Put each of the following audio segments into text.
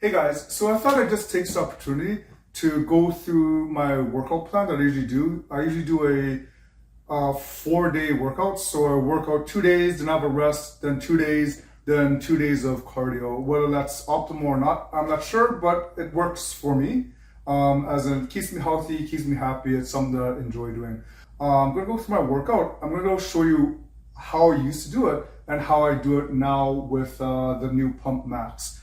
Hey guys, so I thought I'd just take this opportunity to go through my workout plan that I usually do. I usually do a 4-day workout. So I work out 2 days, then I have a rest, then 2 days, then 2 days of cardio. Whether that's optimal or not, I'm not sure, but it works for me. As in, it keeps me healthy, keeps me happy. It's something that I enjoy doing. I'm gonna go through my workout. I'm gonna go show you how I used to do it and how I do it now with the new Pump Max.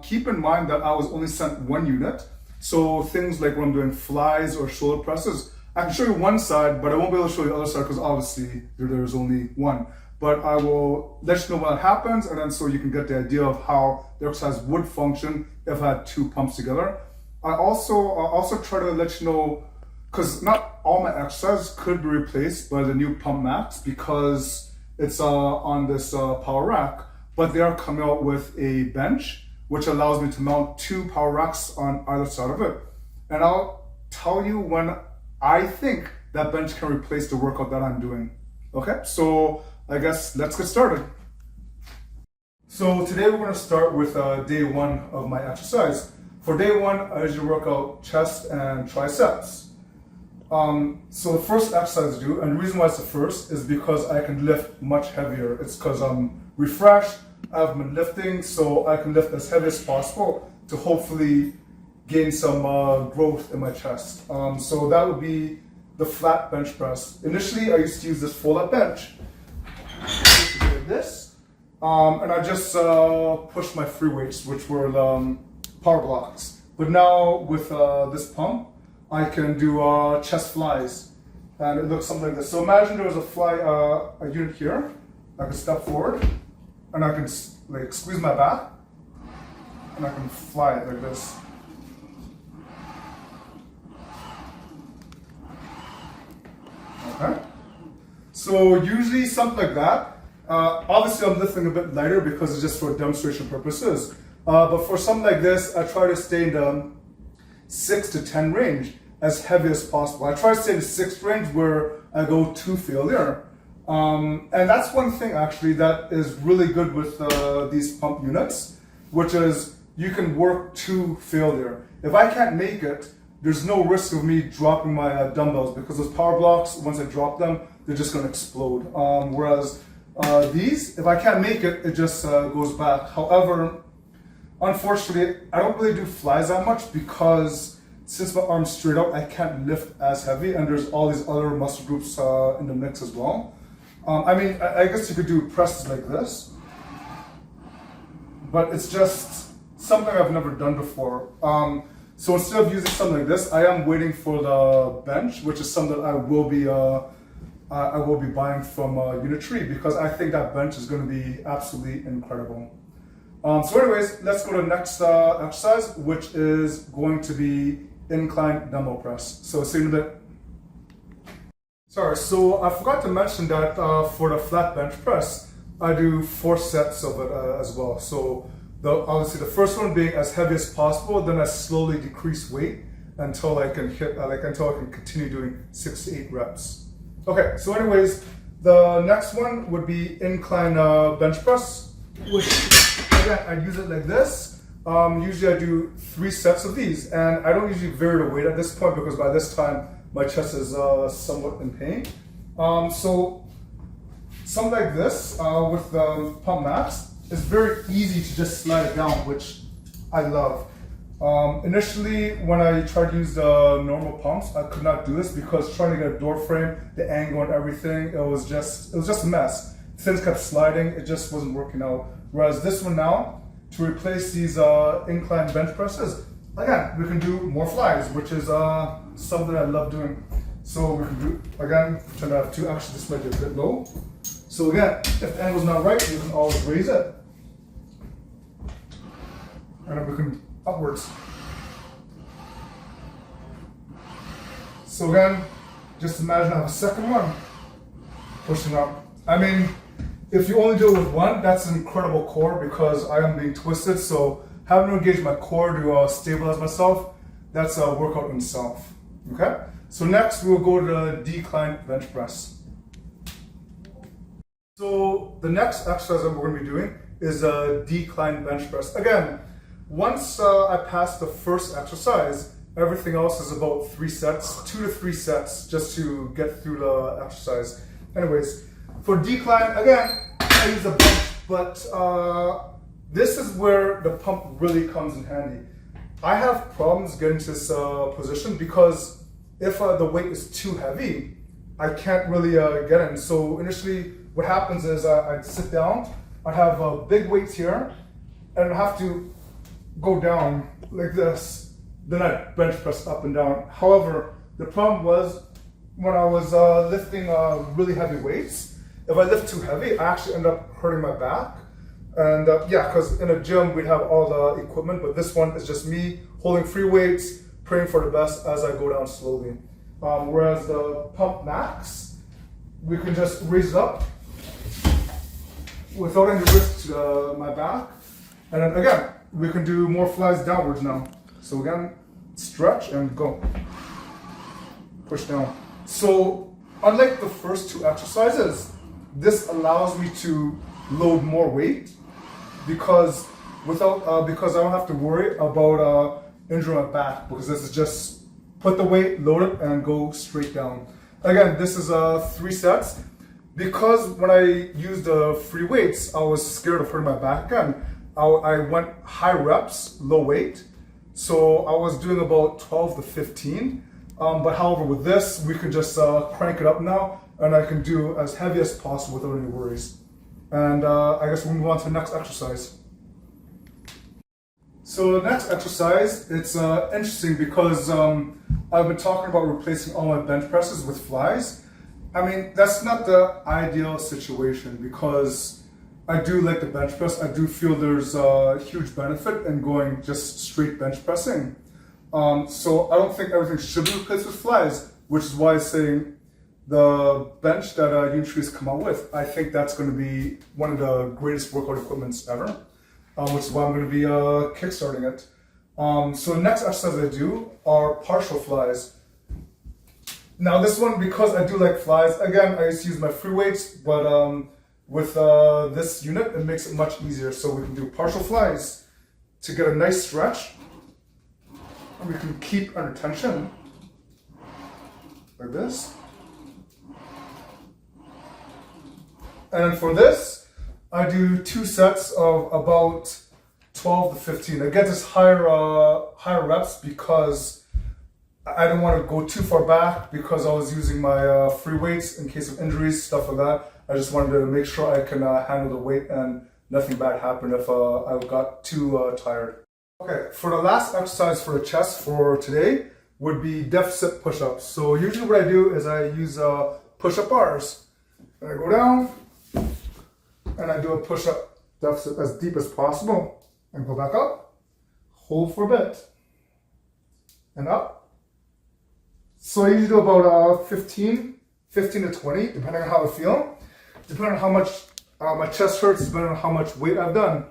Keep in mind that I was only sent one unit. So things like when I'm doing flies or shoulder presses, I can show you one side, but I won't be able to show you the other side because obviously there's only one. But I will let you know when it happens, and then so you can get the idea of how the exercise would function if I had two pumps together. I also try to let you know, because not all my exercises could be replaced by the new Pump Max because it's on this power rack, but they are coming out with a bench which allows me to mount 2 power racks on either side of it. And I'll tell you when I think that bench can replace the workout that I'm doing. Okay, so I guess let's get started. So today we're gonna start with day 1 of my exercise. For day 1, I usually work out chest and triceps. So the first exercise I do, and the reason why it's the first is because I can lift much heavier. It's because I'm refreshed, I've been lifting, so I can lift as heavy as possible to hopefully gain some growth in my chest. So that would be the flat bench press. Initially, I used to use this fold-up bench. Like this, and I just pushed my free weights, which were power blocks. But now with this pump, I can do chest flies, and it looks something like this. So imagine there was a unit here. I can step forward, and I can like squeeze my back, and I can fly it like this. Okay. So usually something like that. Obviously I'm lifting a bit lighter because it's just for demonstration purposes. But for something like this, I try to stay in the 6 to 10 range as heavy as possible. I try to stay in the 6 range where I go to failure. And that's one thing actually that is really good with these pump units, which is you can work to failure. If I can't make it, there's no risk of me dropping my dumbbells because those power blocks, once I drop them, they're just gonna explode. Whereas these, if I can't make it, it just goes back. However, unfortunately, I don't really do flies that much because since my arm's straight out, I can't lift as heavy, and there's all these other muscle groups in the mix as well. I mean, I guess you could do presses like this, but it's just something I've never done before. So instead of using something like this, I am waiting for the bench, which is something that I will be buying from Unitree because I think that bench is going to be absolutely incredible. So anyways, let's go to the next exercise, which is going to be incline dumbbell press. So see you in a bit. Sorry, so I forgot to mention that for the flat bench press, I do 4 sets of it as well. So obviously the first one being as heavy as possible, then I slowly decrease weight until I can hit, until I can continue doing 6 to 8 reps. Okay, so anyways, the next one would be incline bench press, which again, I use it like this. Usually I do 3 sets of these, and I don't usually vary the weight at this point because by this time my chest is somewhat in pain. So something like this with the Pump Max is very easy to just slide it down, which I love. Initially, when I tried to use the normal pumps, I could not do this because trying to get a door frame, the angle and everything, it was just a mess. Things kept sliding, it just wasn't working out. Whereas this one now, to replace these incline bench presses, again, we can do more flies, which is something I love doing. So we can do, again, pretend I have 2, actually this might be a bit low. So again, if the angle's not right, you can always raise it. And then we can upwards. So again, just imagine I have a second one, pushing up. I mean, if you only do it with one, that's an incredible core because I am being twisted. So having to engage my core to stabilize myself, that's a workout in itself. Okay. So next we'll go to the decline bench press. So the next exercise that we're going to be doing is a decline bench press. Again, once I pass the first exercise, everything else is about 3 sets, 2 to 3 sets, just to get through the exercise. Anyways, for decline, again, I use a bench, but this is where the pump really comes in handy. I have problems getting to this position because if the weight is too heavy, I can't really get in. So initially, what happens is I'd sit down, I'd have big weights here, and I'd have to go down like this. Then I'd bench press up and down. However, the problem was when I was lifting really heavy weights, if I lift too heavy, I actually end up hurting my back. And yeah, because in a gym, we'd have all the equipment, but this one is just me holding free weights, praying for the best as I go down slowly. Whereas the Pump Max, we can just raise it up without any risk to my back. And then again, we can do more flies downwards now. So again, stretch and go. Push down. So unlike the first 2 exercises, this allows me to load more weight because because I don't have to worry about injuring my back, because this is just put the weight, load it, and go straight down. Again, this is 3 sets. Because when I used the free weights, I was scared of hurting my back again. I went high reps, low weight. So I was doing about 12 to 15. But however, with this, we can just crank it up now, and I can do as heavy as possible without any worries. And I guess we'll move on to the next exercise. So the next exercise, it's interesting because I've been talking about replacing all my bench presses with flies. I mean, that's not the ideal situation because I do like the bench press. I do feel there's a huge benefit in going just straight bench pressing. So I don't think everything should be replaced with flies, which is why I'm saying the bench that Unitree has come out with, I think that's going to be one of the greatest workout equipments ever, which is why I'm going to be kickstarting it. So the next exercise I do are partial flies. Now this one, because I do like flies, again, I used to use my free weights, but with this unit, it makes it much easier. So we can do partial flies to get a nice stretch, and we can keep under tension, like this. And then for this, I do 2 sets of about 12 to 15. I get this higher reps because I didn't want to go too far back because I was using my free weights in case of injuries, stuff like that. I just wanted to make sure I can handle the weight and nothing bad happened if I got too tired. Okay, for the last exercise for the chest for today would be deficit push-ups. So usually what I do is I use push-up bars. And I go down and I do a push-up deficit as deep as possible and go back up, hold for a bit, and up. So I usually do about 15 to 20, depending on how I feel, depending on how much my chest hurts, depending on how much weight I've done,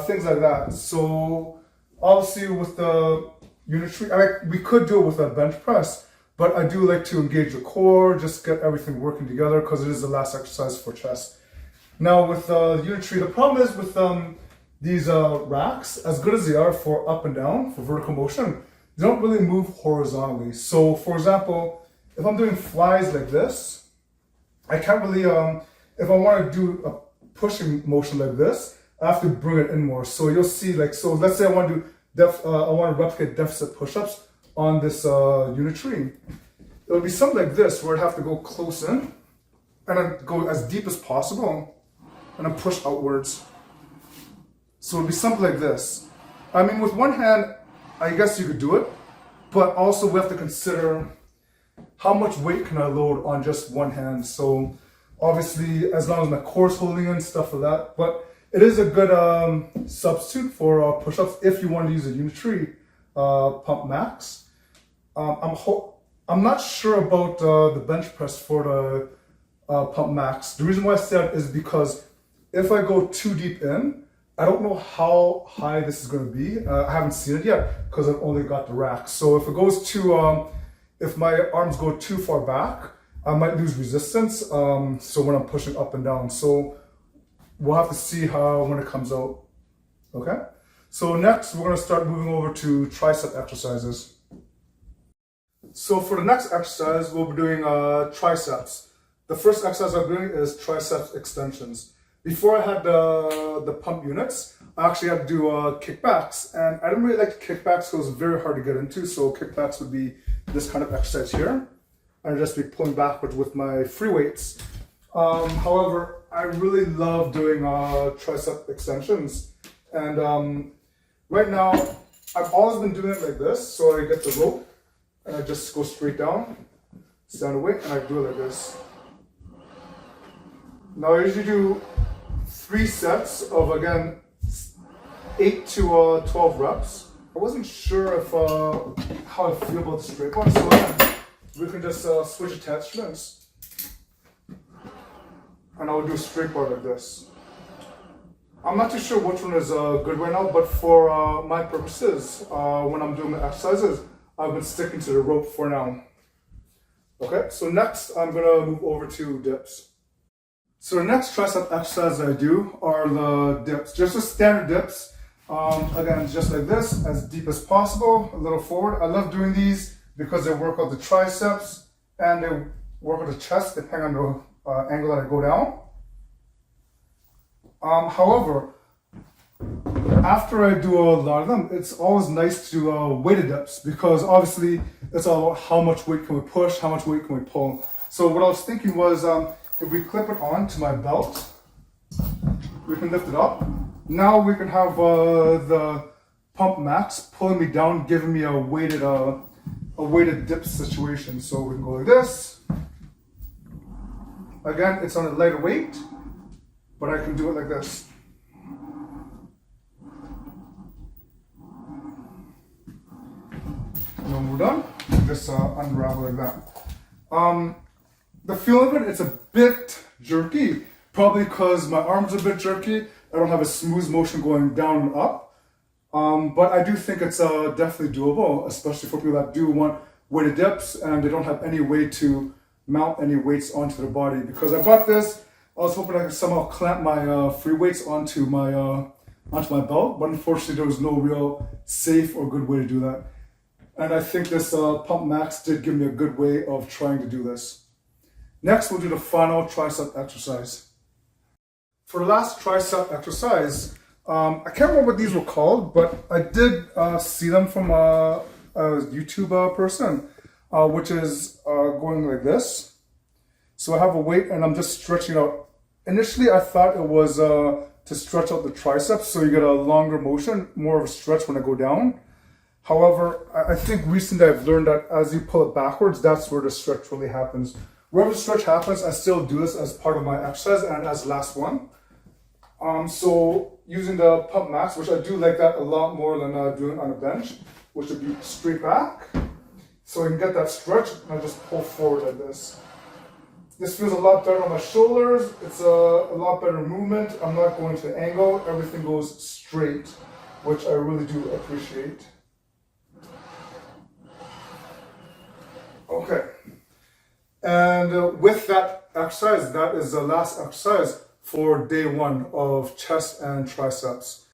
things like that. So obviously with the Unitree, we could do it with a bench press, but I do like to engage the core, just get everything working together because it is the last exercise for chest. Now with Unitree, the problem is with these racks, as good as they are for up and down, for vertical motion, they don't really move horizontally. So for example, if I'm doing flies like this, I can't really, if I want to do a pushing motion like this, I have to bring it in more. So you'll see, like, so let's say I want to do, I want to replicate deficit push-ups on this Unitree. It'll be something like this, where I'd have to go close in, and then go as deep as possible, and then push outwards. So it'll be something like this. I mean, with one hand, I guess you could do it, but also we have to consider how much weight can I load on just one hand. So obviously, as long as my core is holding in, stuff like that. But it is a good substitute for push-ups if you want to use a Unitree Pump Max. I'm not sure about the bench press for the Pump Max. The reason why I say that is because if I go too deep in, I don't know how high this is going to be. I haven't seen it yet because I've only got the rack. So if it goes too, if my arms go too far back, I might lose resistance. So when I'm pushing up and down, so we'll have to see how when it comes out. Okay. So next, we're going to start moving over to tricep exercises. So for the next exercise, we'll be doing triceps. The first exercise I'm doing is triceps extensions. Before I had the pump units, I actually had to do kickbacks, and I didn't really like the kickbacks because it was very hard to get into. So kickbacks would be this kind of exercise here. I'd just be pulling backwards with my free weights. However, I really love doing tricep extensions, and right now I've always been doing it like this. So I get the rope and I just go straight down, stand away, and I do it like this. Now I usually do 3 sets of, again, 8 to 12 reps. I wasn't sure if how I feel about the straight bar, so again, we can just switch attachments. And I'll do a straight bar like this. I'm not too sure which one is good right now, but for my purposes, when I'm doing the exercises, I've been sticking to the rope for now. Okay, so next I'm gonna move over to dips. So the next tricep exercise I do are the dips, just the standard dips. Again, just like this, as deep as possible, a little forward. I love doing these because they work out the triceps and they work out the chest depending on the angle that I go down. However, after I do a lot of them, it's always nice to do weighted dips because obviously it's all about how much weight can we push, how much weight can we pull. So what I was thinking was if we clip it on to my belt, we can lift it up. Now we can have the Pump Max pulling me down, giving me a weighted dip situation. So we can go like this. Again, it's on a lighter weight, but I can do it like this. And when we're done, just unravel like that. The feel of it, it's a bit jerky, probably because my arms are a bit jerky. I don't have a smooth motion going down and up. But I do think it's definitely doable, especially for people that do want weighted dips and they don't have any way to mount any weights onto their body. Because I bought this, I was hoping I could somehow clamp my free weights onto my belt, but unfortunately there was no real safe or good way to do that. And I think this Pump Max did give me a good way of trying to do this. Next, we'll do the final tricep exercise. For the last tricep exercise, I can't remember what these were called, but I did see them from a YouTube person, which is going like this. So I have a weight and I'm just stretching out. Initially, I thought it was to stretch out the triceps, so you get a longer motion, more of a stretch when I go down. However, I think recently I've learned that as you pull it backwards, that's where the stretch really happens. Wherever the stretch happens, I still do this as part of my exercise and as last one. So using the Pump Max, which I do like that a lot more than doing on a bench, which would be straight back. So I can get that stretch and I just pull forward like this. This feels a lot better on my shoulders. It's a lot better movement. I'm not going to angle. Everything goes straight, which I really do appreciate. Okay. And with that exercise, that is the last exercise for day 1 of chest and triceps.